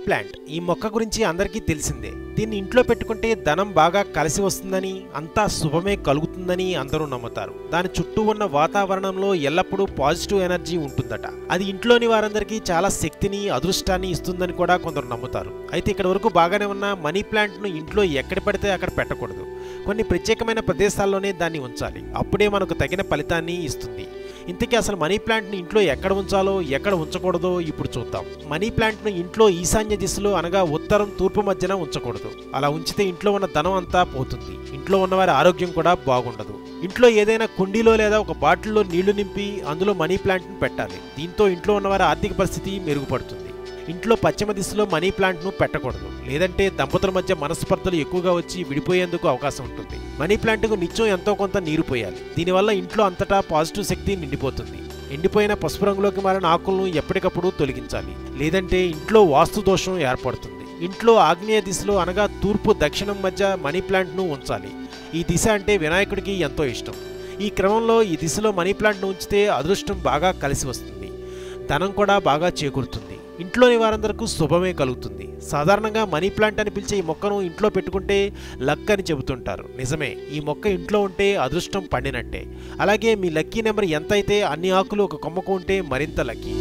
Plant ఈ మొక్క గురించి అందరికీ తెలిసిందే. దీన్ని ఇంట్లో పెట్టుకుంటే ధనం బాగా కలిసి వస్తుందని, అంతా శుభమే కలుగుతుందని అందరూ నమ్ముతారు. దాని చుట్టూ ఉన్న వాతావరణంలో ఎల్లప్పుడూ పాజిటివ్ ఎనర్జీ ఉంటుందట. అది ఇంట్లోని వారందరికీ చాలా శక్తిని, అదృష్టాన్ని ఇస్తుందని కూడా కొందరు నమ్ముతారు. అయితే ఇక్కడ వరకు బాగానే ఉన్న మనీ ప్లాంట్ను ఇంట్లో ఎక్కడ పడితే అక్కడ పెట్టకూడదు. కొన్ని ప్రత్యేకమైన ప్రదేశాల్లోనే దాన్ని ఉంచాలి. అప్పుడే మనకు తగిన ఫలితాన్ని ఇస్తుంది. ఇంతకీ అసలు మనీ ప్లాంట్ని ఇంట్లో ఎక్కడ ఉంచాలో, ఎక్కడ ఉంచకూడదో ఇప్పుడు చూద్దాం. మనీ ప్లాంట్ను ఇంట్లో ఈశాన్య దిశలో అనగా ఉత్తరం, తూర్పు మధ్యన ఉంచకూడదు. అలా ఉంచితే ఇంట్లో ఉన్న ధనం అంతా పోతుంది. ఇంట్లో ఉన్నవారి ఆరోగ్యం కూడా బాగుండదు. ఇంట్లో ఏదైనా కుండీలో లేదా ఒక బాటిల్లో నీళ్లు నింపి అందులో మనీ ప్లాంట్ను పెట్టాలి. దీంతో ఇంట్లో ఉన్నవారి ఆర్థిక పరిస్థితి మెరుగుపడుతుంది. ఇంట్లో పశ్చిమ దిశలో మనీ ప్లాంట్ను పెట్టకూడదు. లేదంటే దంపతుల మధ్య మనస్పర్ధలు ఎక్కువగా వచ్చి విడిపోయేందుకు అవకాశం ఉంటుంది. మనీ ప్లాంట్కు నిత్యం ఎంతో కొంత నీరు పోయాలి. దీనివల్ల ఇంట్లో అంతటా పాజిటివ్ శక్తి నిండిపోతుంది. ఎండిపోయిన పసుపు రంగులోకి మారిన ఆకులను ఎప్పటికప్పుడు తొలగించాలి. లేదంటే ఇంట్లో వాస్తు దోషం ఏర్పడుతుంది. ఇంట్లో ఆగ్నేయ దిశలో అనగా తూర్పు, దక్షిణం మధ్య మనీ ప్లాంట్ను ఉంచాలి. ఈ దిశ అంటే వినాయకుడికి ఎంతో ఇష్టం. ఈ క్రమంలో ఈ దిశలో మనీ ప్లాంట్ను ఉంచితే అదృష్టం బాగా కలిసి వస్తుంది. ధనం కూడా బాగా చేకూరుతుంది. ఇంట్లోని వారందరికీ శుభమే కలుగుతుంది. సాధారణంగా మనీ ప్లాంట్ అని పిలిచే ఈ మొక్కను ఇంట్లో పెట్టుకుంటే లక్ అని చెబుతుంటారు. నిజమే, ఈ మొక్క ఇంట్లో ఉంటే అదృష్టం పండినట్టే. అలాగే మీ లక్కీ నెంబర్ ఎంత అయితే అన్ని ఆకులు ఒక కొమ్మకు ఉంటే మరింత లక్కీ.